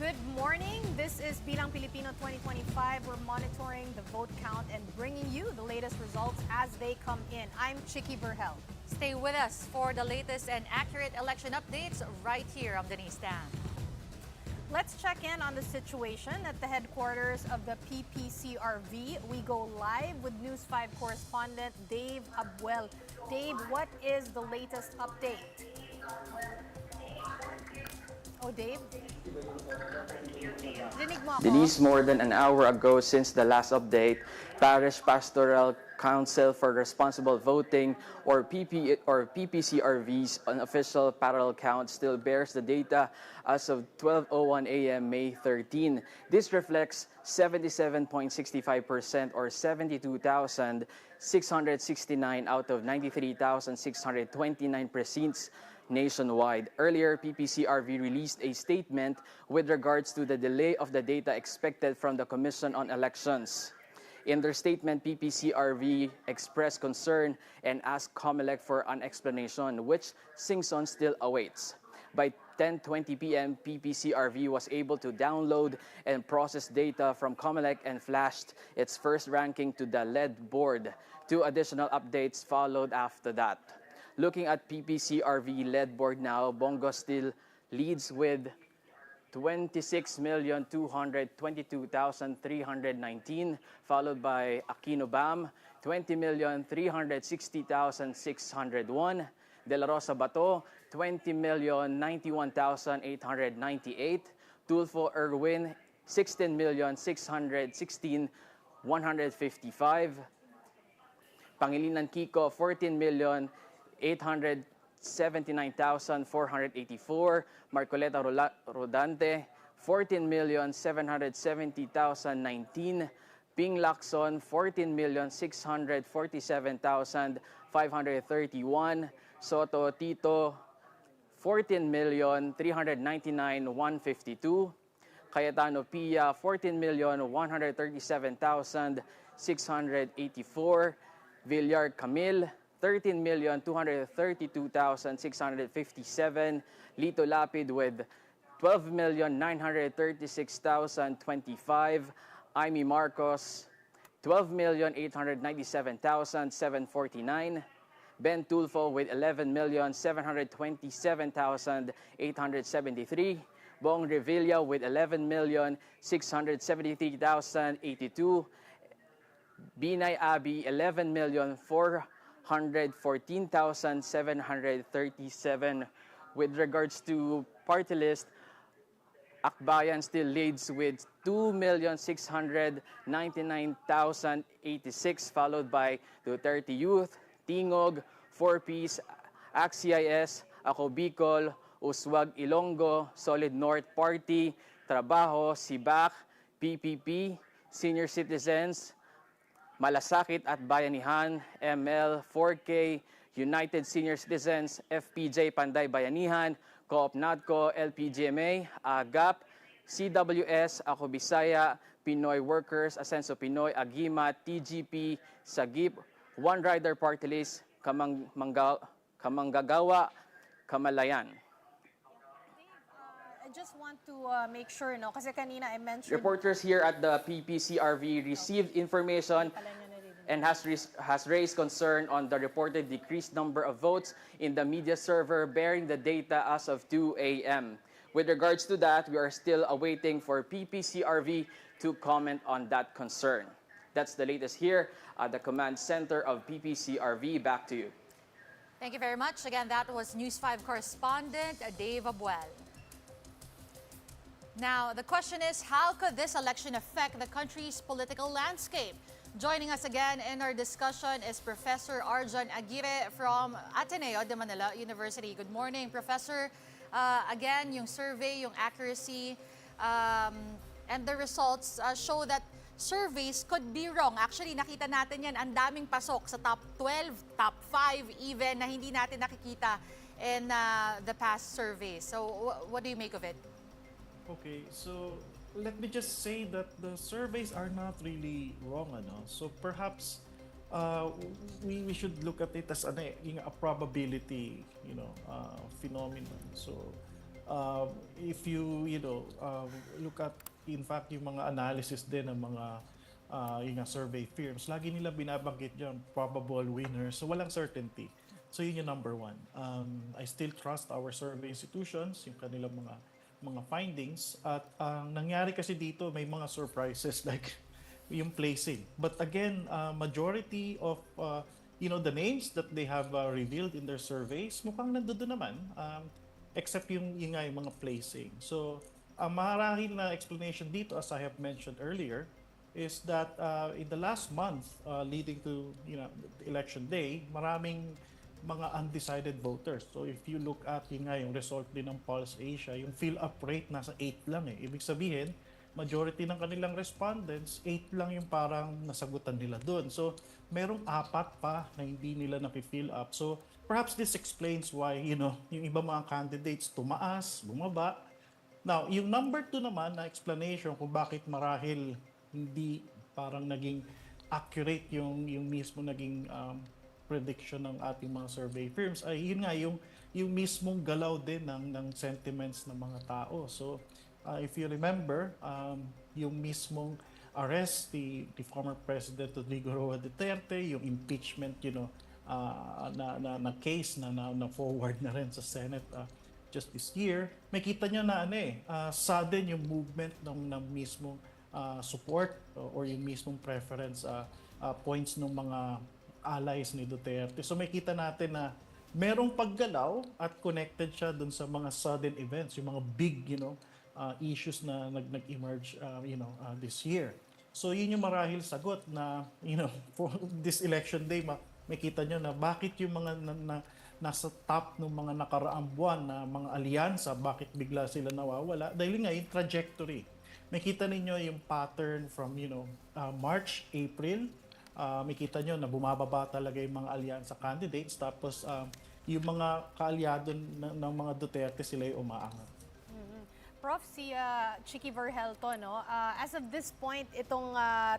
Good morning. This is Bilang Pilipino 2025. We're monitoring the vote count and bringing you the latest results as they come in. I'm Chicky Burhel. Stay with us for the latest and accurate election updates right here on the newsstand. Let's check in on the situation at the headquarters of the PPCRV. We go live with News 5 correspondent Dave Abuel. Dave, what is the latest update? Oh, Dave? Rinig mo ako? Denise, more than an hour ago since the last update, Parish Pastoral Council for Responsible Voting or PPCRV's unofficial parallel count still bears the data as of 12:01 a.m. May 13. This reflects 77.65% or 72,669 out of 93,629 precincts nationwide. Earlier, PPCRV released a statement with regards to the delay of the data expected from the Commission on Elections. In their statement, PPCRV expressed concern and asked COMELEC for an explanation, which Singson still awaits. By 10:20 p.m., PPCRV was able to download and process data from COMELEC and flashed its first ranking to the LED board. Two additional updates followed after that. Looking at PPCRV LED board now, Bongo still leads with 26,222,319, followed by Aquino Bam, 20,360,601, De La Rosa Bato, 20,091,898, Tulfo Erwin, 16,616,155, Pangilinan Kiko, 14,879,484, Marcoleta Rodante, 14,770,019, Ping Lacson, 14,647,531, Soto Tito, 14,399,152, Cayetano Pia, 14,137,684, Villar Camille, 13,232,657, Lito Lapid with 12,936,025, Amy Marcos, 12,897,749, Ben Tulfo with 11,727,873, Bong Revilla with 11,673,082, Binay Abi, 11,414,737. With regards to party list, Akbayan still leads with 2,699,086, followed by Duterte Youth, Tingog, 4Ps, AXIS, Ako Bicol, Uswag Ilonggo, Solid North Party, Trabajo, Sibak, PPP, Senior Citizens, Malasakit at Bayanihan, ML, 4K, United Senior Citizens, FPJ Panday Bayanihan, Co-op Natco, LPGMA, AGAP, CWS, Ako Bisaya, Pinoy Workers, Asenso Pinoy, Agima, TGP, Sagip, One Rider Party List, Kamanggagawa, Kamalayan. I just want to make sure, no, kasi kanina I mentioned... Reporters here at the PPCRV received information and has raised concern on the reported decreased number of votes in the media server bearing the data as of 2 a.m. With regards to that, we are still awaiting for PPCRV to comment on that concern. That's the latest here at the command center of PPCRV. Back to you. Thank you very much. Again, that was News 5 correspondent Dave Abuel. Now, the question is, how could this election affect the country's political landscape? Joining us again in our discussion is Professor Arjan Aguirre from Ateneo de Manila University. Good morning, Professor. Again, yung survey, yung accuracy, and the results show that surveys could be wrong. Actually, nakita natin yan, ang daming pasok sa top 12, top 5 even, na hindi natin nakikita in the past surveys. So, what do you make of it? Okay, so let me just say that the surveys are not really wrong, ano? So perhaps we should look at it as a probability, phenomenon. So if you know, look at, in fact, yung mga analysis din ng mga yung nga survey firms, lagi nila binabanggit dyan, probable winners. So walang certainty. So yun yung number one. I still trust our survey institutions, yung kanilang mga findings. At ang nangyari kasi dito, may mga surprises like yung placing. But again, majority of the names that they have revealed in their surveys, mukhang nandoon naman. Except yung nga yung mga placing. So, ang marahil na explanation dito, as I have mentioned earlier, is that in the last month leading to the election day, maraming mga undecided voters. So if you look at yung result din ng Pulse Asia, yung fill-up rate nasa 8 lang eh. Ibig sabihin, majority ng kanilang respondents, 8 lang yung parang nasagutan nila doon. So merong 4 pa na hindi nila napi-fill up. So perhaps this explains why, yung iba mga candidates tumaas, bumaba. Now, yung number 2 naman na explanation kung bakit marahil hindi parang naging accurate yung mismo naging prediction ng ating mga survey firms ay yun nga yung mismong galaw din ng sentiments ng mga tao. So, if you remember, yung mismong arrest the former President Rodrigo Roa Duterte, yung impeachment, na case na forward na rin sa Senate just this year, makita nyo na sudden yung movement ng mismong support or yung mismong preference points ng mga allies ni Duterte. So makita natin na merong paggalaw at connected siya dun sa mga sudden events, yung mga big, issues na nag-emerge, this year. So yun yung marahil sagot na, for this election day, makita nyo na bakit yung mga nasa top ng mga nakaraang buwan na mga alyansa, bakit bigla sila nawawala? Dahil nga yung trajectory. Makita ninyo yung pattern from, March, April, makita nyo na bumababa talaga yung mga alyansa candidates, tapos yung mga kaalyado ng mga Duterte, sila yung umaangat. Prof, si Chicky Verhelto, no? As of this point, itong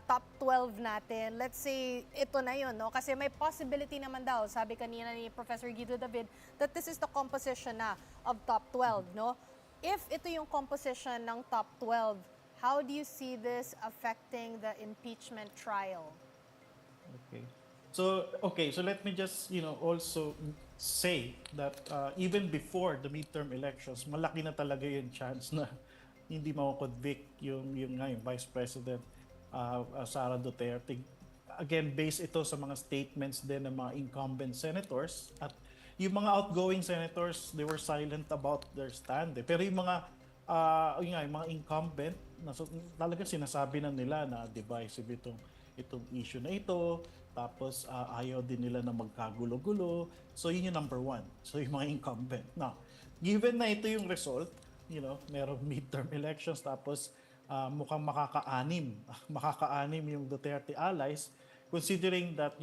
top 12 natin, let's say ito na yun, no? Kasi may possibility naman daw, sabi kanina ni Professor Guido David, that this is the composition na of top 12, no? If ito yung composition ng top 12, how do you see this affecting the impeachment trial? So let me just, also say that even before the midterm elections, malaki na talaga yung chance na hindi mako-convict yung Vice President Sara Duterte. Again, based ito sa mga statements din ng mga incumbent senators, at yung mga outgoing senators, they were silent about their stand. Pero yung mga yung mga incumbent, talaga sinasabi na nila na divisive itong issue na ito, tapos ayaw din nila na magkagulo-gulo. So yun yung number 1. So yung mga incumbent. Now, given na ito yung result, merong midterm elections, tapos mukhang makaka-anim yung Duterte allies, considering that,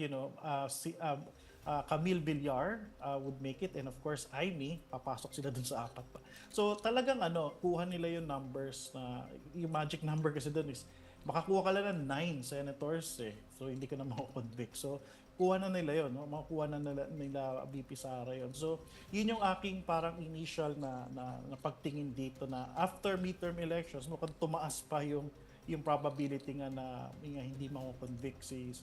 Camille Villar would make it, and of course, Amy, papasok sila dun sa 4 pa. So talagang kuha nila yung numbers na, yung magic number kasi dun is, makakuha ka lang ng 9 senators So hindi ka na mako-convict. So kuha na nila yun, makukuha na nila VP Sara yun. So yun yung aking parang initial na pagtingin dito na after midterm elections, mukhang tumaas pa yung probability nga na hindi mako-convict si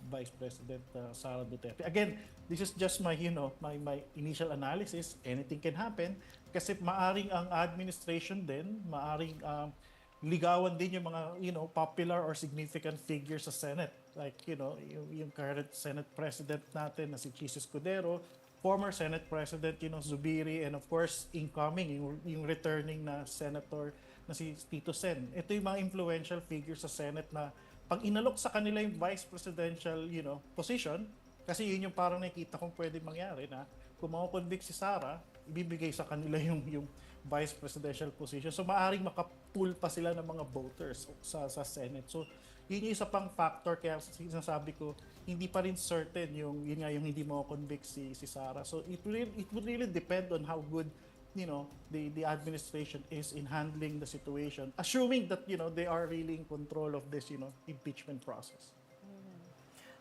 Vice President Sara Duterte. Again, this is just my my initial analysis. Anything can happen kasi maaring ang administration din, maaring ligawan din yung mga popular or significant figures sa Senate, like yung current Senate President natin na si Chis Escudero, former Senate President Zubiri, and of course incoming yung returning na senator na si Tito Sen. Ito yung mga influential figures sa Senate na pag inalok sa kanila yung vice presidential position, kasi yun yung parang nakikita kong pwede mangyari na kung mako-convict si Sara, ibibigay sa kanila yung vice presidential position. So maaring makapull pa sila ng mga voters sa Senate. So yun yung isa pang factor, kaya sinasabi ko hindi pa rin certain yung hindi mako-convict si Sara. So it would really depend on how good the administration is in handling the situation, assuming that they are really in control of this impeachment process.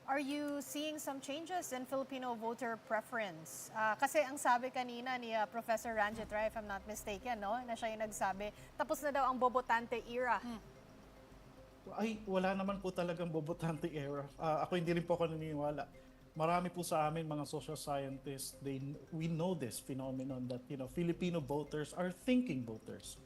Are you seeing some changes in Filipino voter preference? Kasi ang sabi kanina ni Professor Ranjit Rai, if I'm not mistaken, no, na siya yung nagsabi, tapos na daw ang bobotante era. Ay, wala naman po talagang bobotante era. Ako hindi rin po ako naniniwala. Marami po sa amin mga social scientists, we know this phenomenon that Filipino voters are thinking voters.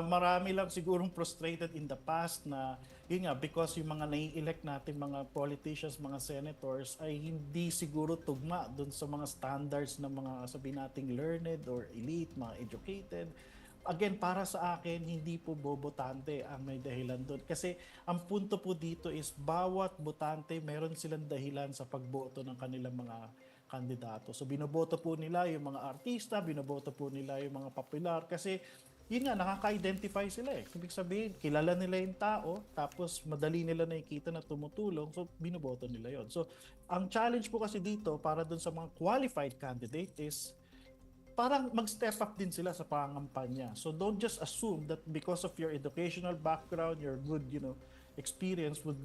Marami lang sigurong frustrated in the past na yun nga, because yung mga nai-elect natin mga politicians, mga senators ay hindi siguro tugma dun sa mga standards ng mga sabihin nating learned or elite, mga educated. Again, para sa akin, hindi po bobotante ang may dahilan doon. Kasi ang punto po dito is bawat botante meron silang dahilan sa pagboto ng kanilang mga kandidato. So binoboto po nila yung mga artista, binoboto po nila yung mga popular kasi yun nga, nakaka-identify sila eh. Ibig sabihin, kilala nila yung tao, tapos madali nila nakikita na tumutulong, so binoboto nila yon. So, ang challenge po kasi dito, para dun sa mga qualified candidate is, parang mag-step up din sila sa pangangampanya. So, don't just assume that because of your educational background, your good, experience would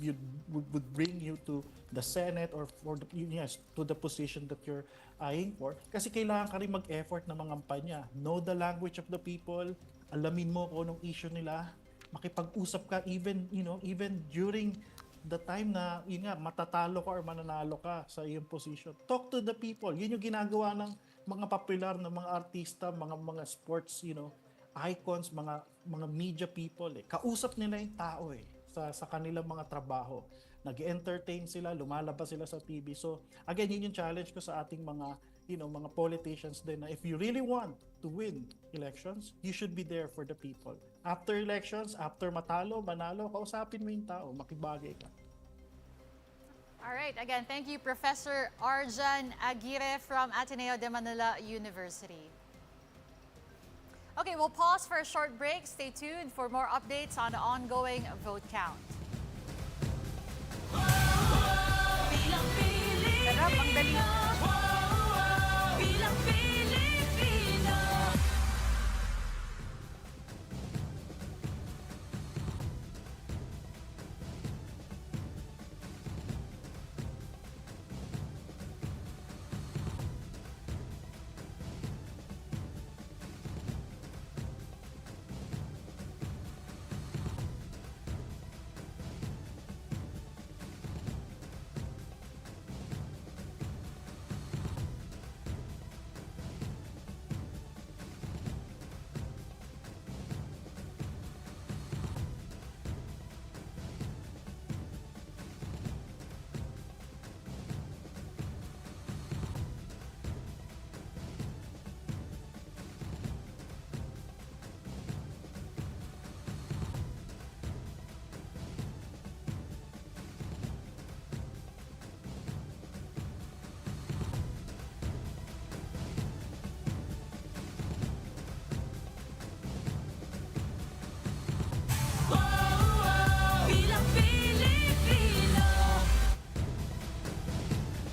bring you to the Senate or to the position that you're eyeing for. Kasi kailangan ka rin mag-effort na mangampanya. Know the language of the people, alamin mo kung anong issue nila, makipag-usap ka even during the time na matatalo ka or mananalo ka sa iyong position. Talk to the people. Yun yung ginagawa ng mga popular na mga artista, mga sports, icons, mga media people eh. Kausap nila yung tao eh sa kanilang mga trabaho. Nag-entertain sila, lumalabas sila sa TV. So, again, yun yung challenge ko sa ating mga mga politicians din na if you really want to win elections, you should be there for the people. After elections, after manalo, kausapin mo yung tao, makibagay ka. All right, again, thank you, Professor Arjan Aguirre from Ateneo de Manila University. Okay, we'll pause for a short break. Stay tuned for more updates on the ongoing vote count. Sarap, ang dali. Bilang Pilipino.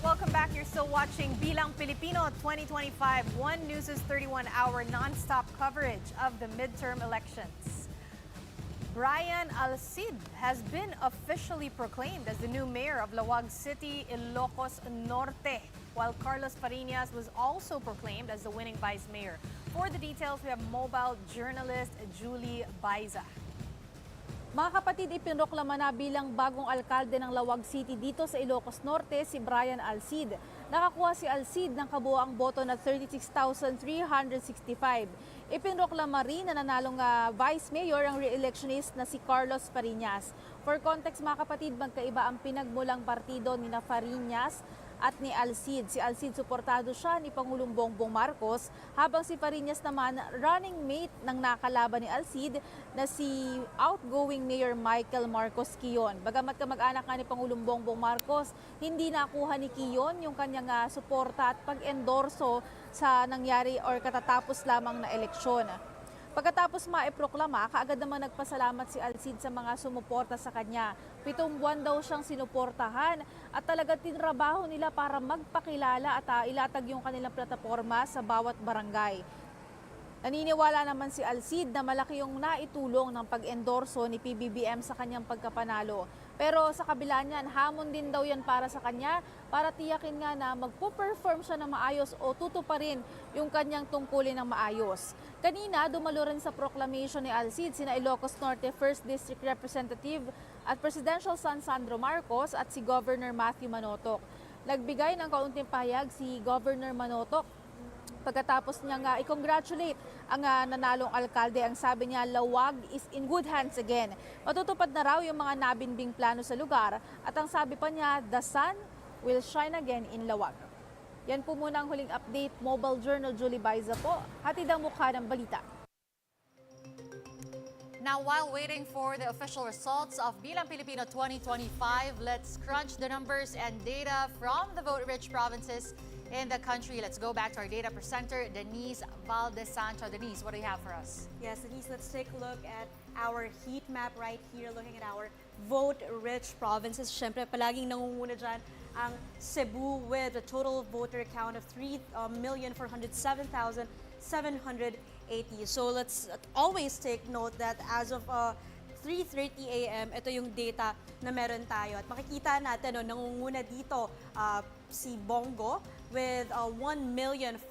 Welcome back. You're still watching Bilang Pilipino 2025 One News' 31-hour non-stop coverage of the midterm elections. Brian Alcid has been officially proclaimed as the new mayor of Lawag City, Ilocos Norte, while Carlos Fariñas was also proclaimed as the winning vice mayor. For the details, we have mobile journalist Julie Baiza. Mga kapatid, ipinoklama na bilang bagong alkalde ng Lawag City dito sa Ilocos Norte si Brian Alcid. Nakakuha si Alcid ng kabuoang boto na 36,365. Ipinoklama rin na nanalong vice mayor ang re-electionist na si Carlos Fariñas. For context mga kapatid, magkaiba ang pinagmulang partido ni Fariñas at ni Alcid. Si Alcid suportado siya ni Pangulong Bongbong Marcos, habang si Fariñas naman running mate ng nakalaban ni Alcid na si outgoing Mayor Michael Marcos Quionne. Bagamat kamag-anak nga ni Pangulong Bongbong Marcos, hindi nakuha ni Quionne yung kanyang suporta at pag-endorso sa nangyari or katatapos lamang na eleksyon. Pagkatapos maiproklama, kaagad naman nagpasalamat si Alcid sa mga sumuporta sa kanya. 7 buwan daw siyang sinuportahan at talagang tinrabaho nila para magpakilala at ilatag yung kanilang plataforma sa bawat barangay. Naniniwala naman si Alcid na malaki yung naitulong ng pag-endorso ni PBBM sa kanyang pagkapanalo. Pero sa kabila niyan, hamon din daw yan para sa kanya para tiyakin nga na magpo-perform siya ng maayos o tutuparin yung kanyang tungkulin ng maayos. Kanina, dumalo rin sa proclamation ni Alcid sina Ilocos Norte 1st District Representative at Presidential son Sandro Marcos at si Governor Matthew Manotoc. Nagbigay ng kaunting pahayag si Governor Manotoc pagkatapos niya nga i-congratulate ang nanalong alkalde. Ang sabi niya, Lawag is in good hands again. Matutupad na raw yung mga nabinbing plano sa lugar at ang sabi pa niya, the sun will shine again in Lawag. Yan po muna ang huling update. Mobile Journal Julie Baiza po. Hatid ang mukha ng balita. Now, while waiting for the official results of Bilang Pilipino 2025, let's crunch the numbers and data from the vote-rich provinces in the country. Let's go back to our data presenter, Denise Valdez-Sancho. Denise, what do you have for us? Yes, Denise, let's take a look at our heat map right here, looking at our vote-rich provinces. Siyempre, palaging nangunguna dyan ang Cebu with a total voter count of 3,407,780. So let's always take note that as of 3:30 a.m., ito yung data na meron tayo. At makikita natin, nangunguna dito si Bongo with 1,430,000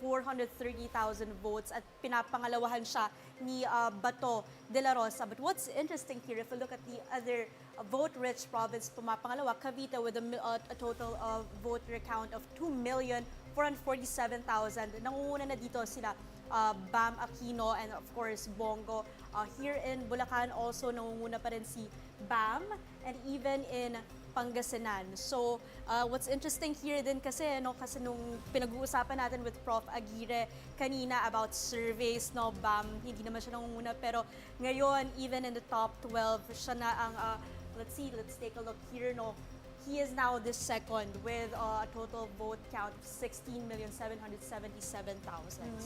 votes at pinapangalawahan siya ni Bato de la Rosa. But what's interesting here, if we look at the other vote-rich province, pumapangalawa, Cavite with a total of voter count of 2,447,000. Nangunguna na dito sila Bam Aquino and of course Bongo. Here in Bulacan also nangunguna pa rin si Bam, and even in Pangasinan. So what's interesting here din kasi kasi nung pinag-uusapan natin with Prof. Aguirre kanina about surveys, Bam hindi naman siya nangunguna, pero ngayon even in the top 12 siya na ang let's take a look here, he is now the second with a total vote count of 16,777,000.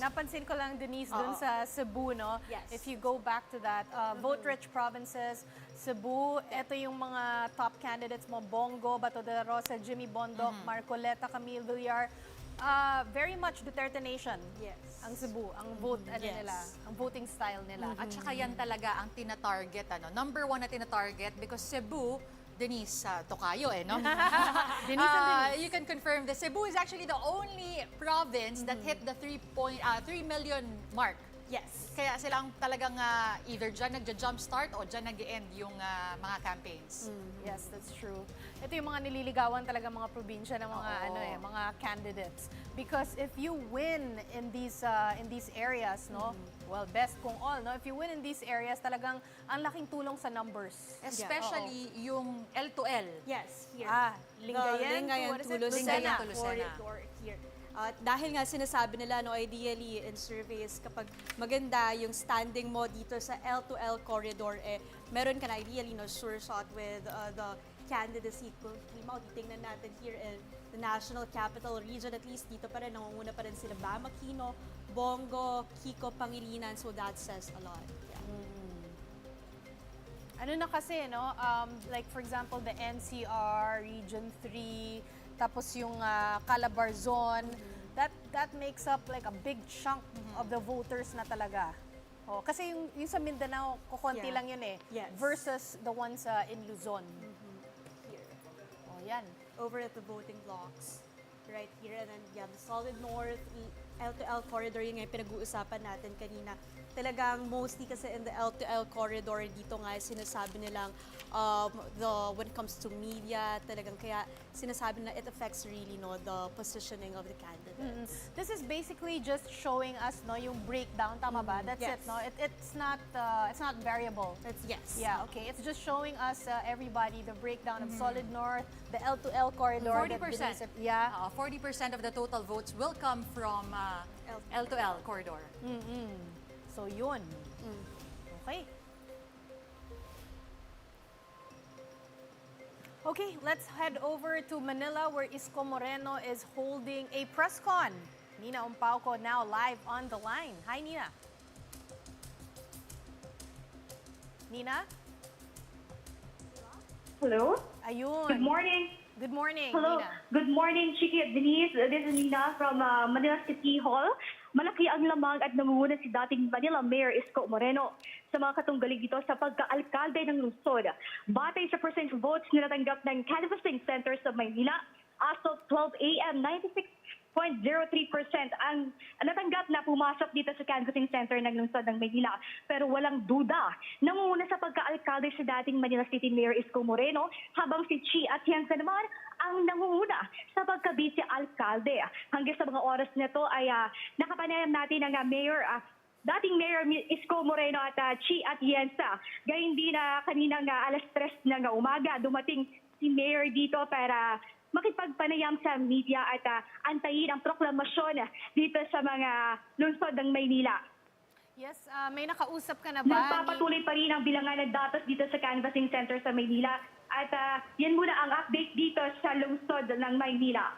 Napansin ko lang, Denise, dun sa Cebu, no? Yes. If you go back to that, vote-rich provinces, Cebu, ito yung mga top candidates mo, Bongo, Bato de la Rosa, Jimmy Bondoc, Marcoleta, Camille Villar. Very much Duterte Nation. Yes. Ang Cebu, ang vote, Yes. nila, ang voting style nila. At saka yan talaga ang tina-target, Number one na tina-target because Cebu, Denise, Tokayo no? Denise and Denise. You can confirm that Cebu is actually the only province that hit the 3 million mark. Yes. Kaya silang talagang either dyan nagja-jumpstart o dyan nag-end yung mga campaigns. Yes, that's true. Ito yung mga nililigawan talaga mga probinsya ng mga mga candidates. Because if you win in these areas, well, best kung all, if you win in these areas, talagang ang laking tulong sa numbers. Especially yung L2L. Yes, here. Lingayen, Lingayen, Lucena. corridor here. Dahil nga sinasabi nila, ideally in surveys, kapag maganda yung standing mo dito sa L2L corridor, meron ka na ideally sure shot with the candidacy. Kung titingnan natin here in the National Capital Region, at least dito pa rin, nangunguna pa rin sila Bam Aquino, Bongo, Kiko Pangilinan, so that says a lot. Yeah. Ano na kasi, like for example, the NCR, Region 3, tapos yung Calabarzon, that makes up like a big chunk of the voters na talaga. Kasi yung sa Mindanao, kukunti Yeah. lang yun Yes. versus the ones in Luzon. Here. Yan. Over at the voting blocks. Right here. And then, the Solid North, L2L corridor, yung pinag-uusapan natin kanina. Talagang mostly kasi in the L2L corridor, dito nga sinasabi nilang when it comes to media, talagang kaya sinasabi na it affects really the positioning of the candidates. This is basically just showing us yung breakdown, tama ba? That's Yes. it, no? It's not variable. Yes. Yeah, okay. It's just showing us everybody the breakdown of Solid North, the L2L corridor. 40%. 40% of the total votes will come from L2L corridor. So yun. Okay. Okay, let's head over to Manila where Isko Moreno is holding a press con. Nina Umpauco now live on the line. Hi, Nina. Nina? Hello. Ayun. Good morning. Good morning, Hello. Nina. Good morning, Chiki at Denise. This is Nina from Manila City Hall, malaki ang lamang at namumuno si dating Manila Mayor Isko Moreno sa mga katunggali dito sa pagka-alkalde ng lungsod. Batay sa percentage votes na natanggap ng canvassing center sa Maynila, as of 12 a.m., 96.03% ang natanggap na pumasok dito sa canvassing center ng lungsod ng Maynila. Pero walang duda, namumuna sa pagka-alkalde sa dating Manila City Mayor Isko Moreno, habang si Chi Atienza naman ang namumuna sa pagka-vice-alkalde. Hanggang sa mga oras na ito ay nakapanayam natin ang dating Mayor Isko Moreno at Chi Atienza. Gayun din na kaninang alas 3 ng umaga, dumating si Mayor dito para makipagpanayam sa media at antayin ang proklamasyon dito sa mga lungsod ng Maynila. Yes, may nakausap ka na ba? Nagpapatuloy pa rin ang bilangan ng datos dito sa canvassing center sa Maynila. At yan muna ang update dito sa lungsod ng Maynila.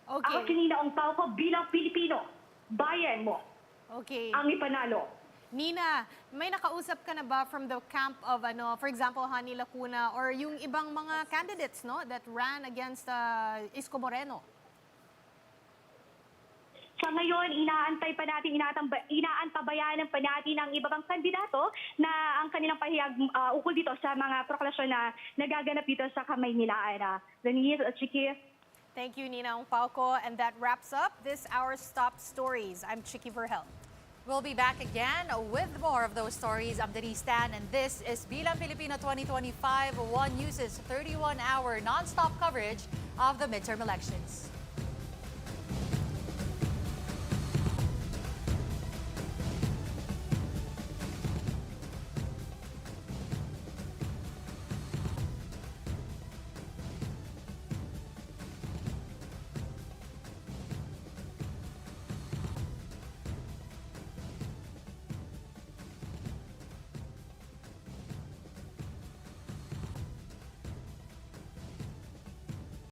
Ako si Okay. Nina Ongpao ko, Bilang Pilipino, bayan mo Okay. ang ipanalo. Nina, may nakausap ka na ba from the camp of, for example, Hani Lacuna or yung ibang mga candidates, no, that ran against Isko Moreno? Sa ngayon, inaantabayanan pa natin ang iba pang kandidato na ang kanilang pahayag ukol dito sa mga proklasyon na nagaganap dito sa Kamaynilaan. Denise at Chiki. Thank you, Nina Ongpauco. And that wraps up this hour's top stories. I'm Chiki Verhel. We'll be back again with more of those stories. I'm Denise Tan, and this is Bilang Pilipino 2025, One News's 31-hour non-stop coverage of the midterm elections.